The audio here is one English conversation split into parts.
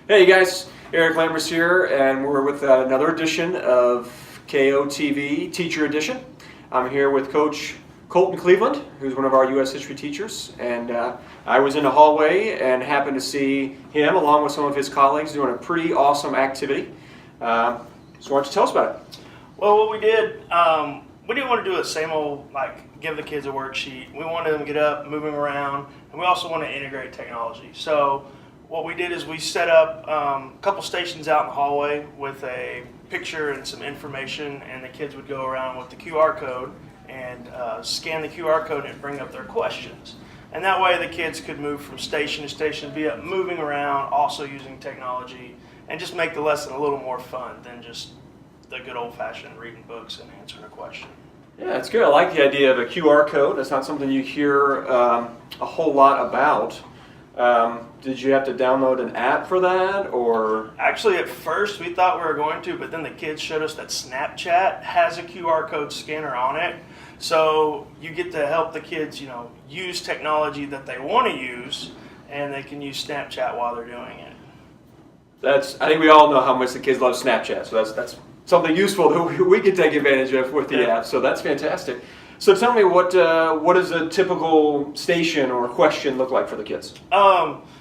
Hey guys, Eric Lambers here, and we're with another edition of KOTV Teacher Edition. I'm here with Coach Colton Cleveland, who's one of our U.S. history teachers, and I was in the hallway and happened to see him along with some of his colleagues doing a pretty awesome activity. So why don't you tell us about it? Well, what we did, we didn't want to do the same old, give the kids a worksheet. We wanted them to get up, moving around, and we also want to integrate technology. So what we did is we set up a couple stations out in the hallway with a picture and some information, and the kids would go around with the QR code and scan the QR code and bring up their questions. And that way the kids could move from station to station, be up moving around, also using technology, and just make the lesson a little more fun than just the good old-fashioned reading books and answering a question. Yeah, it's good. I like the idea of a QR code. That's not something you hear a whole lot about. Did you have to download an app for that, or? Actually, at first we thought we were going to, but then the kids showed us that Snapchat has a QR code scanner on it. So you get to help the kids, use technology that they want to use, and they can use Snapchat while they're doing it. I think we all know how much the kids love Snapchat, so that's something useful that we can take advantage of with the app. So that's fantastic. So tell me, what does a typical station or question look like for the kids?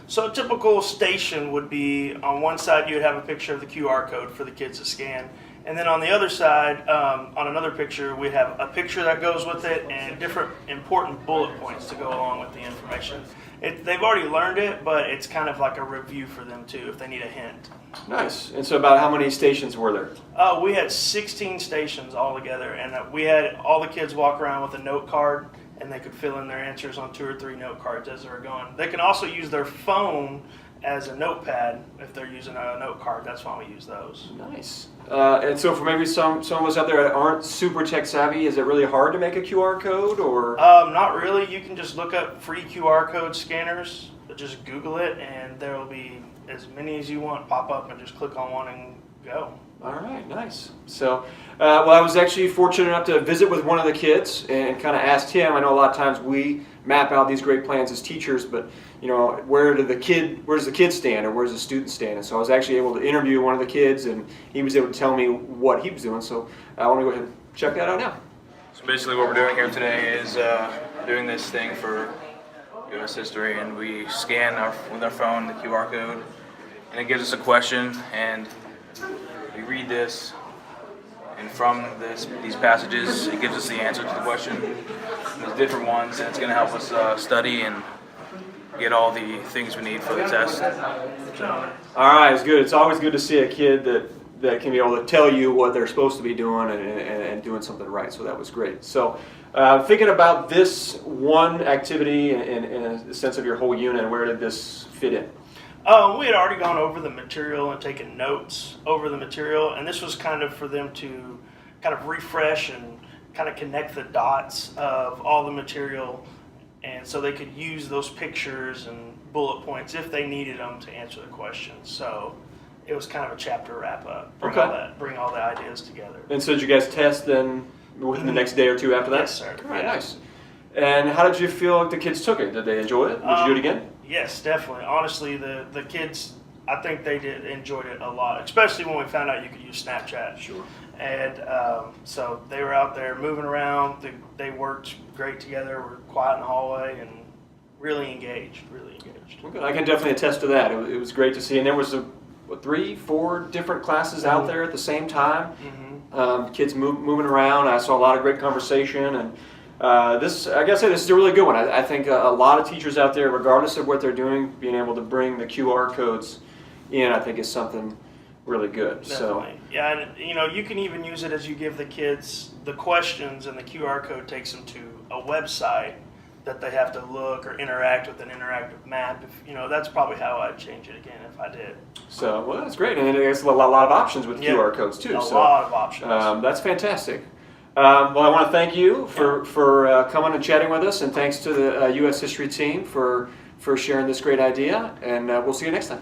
So a typical station would be, on one side you would have a picture of the QR code for the kids to scan, and then on the other side, on another picture, we'd have a picture that goes with it and different important bullet points to go along with the information. They've already learned it, but it's kind of like a review for them too, if they need a hint. Nice. And so about how many stations were there? We had 16 stations altogether, and we had all the kids walk around with a note card, and they could fill in their answers on 2 or 3 note cards as they were going. They can also use their phone as a notepad if they're using a note card. That's why we use those. Nice. And so for maybe some of us out there that aren't super tech savvy, is it really hard to make a QR code, or? Not really. You can just look up free QR code scanners. Just Google it, and there will be as many as you want pop up, and just click on one and go. All right, nice. So, well, I was actually fortunate enough to visit with one of the kids and kind of asked him. I know a lot of times we map out these great plans as teachers, but where does the kid stand, or where does the student stand? And so I was actually able to interview one of the kids, and he was able to tell me what he was doing. So I want to go ahead and check that out now. So basically, what we're doing here today is doing this thing for U.S. history, and we scan with our phone the QR code, and it gives us a question, and we read this, and from these passages, it gives us the answer to the question. There's different ones, and it's going to help us study and get all the things we need for the test. So. All right, it's good. It's always good to see a kid that can be able to tell you what they're supposed to be doing and doing something right. So that was great. So thinking about this one activity in a sense of your whole unit, where did this fit in? We had already gone over the material and taken notes over the material, and this was kind of for them to kind of refresh and kind of connect the dots of all the material, and so they could use those pictures and bullet points if they needed them to answer the questions. So it was kind of a chapter wrap up, bring all the ideas together. And so did you guys test then within the next day or two after that? Yes, sir. All right, nice. And how did you feel like the kids took it? Did they enjoy it? Would you do it again? Yes, definitely. Honestly, the kids, I think they enjoyed it a lot, especially when we found out you could use Snapchat. Sure. And so they were out there moving around. They worked great together. Were quiet in the hallway and really engaged. Okay. I can definitely attest to that. It was great to see. And there was 3, 4 different classes out there at the same time. Mm-hmm. Kids moving around. I saw a lot of great conversation, and I gotta say, this is a really good one. I think a lot of teachers out there, regardless of what they're doing, being able to bring the QR codes in, I think is something really good. Definitely. So yeah, and you can even use it as you give the kids the questions, and the QR code takes them to a website that they have to look or interact with an interactive map. That's probably how I'd change it again if I did. So, well, that's great, and there's a lot of options with QR codes too. A lot of options. That's fantastic. Well, I want to thank you for coming and chatting with us, and thanks to the U.S. History team for sharing this great idea, and we'll see you next time.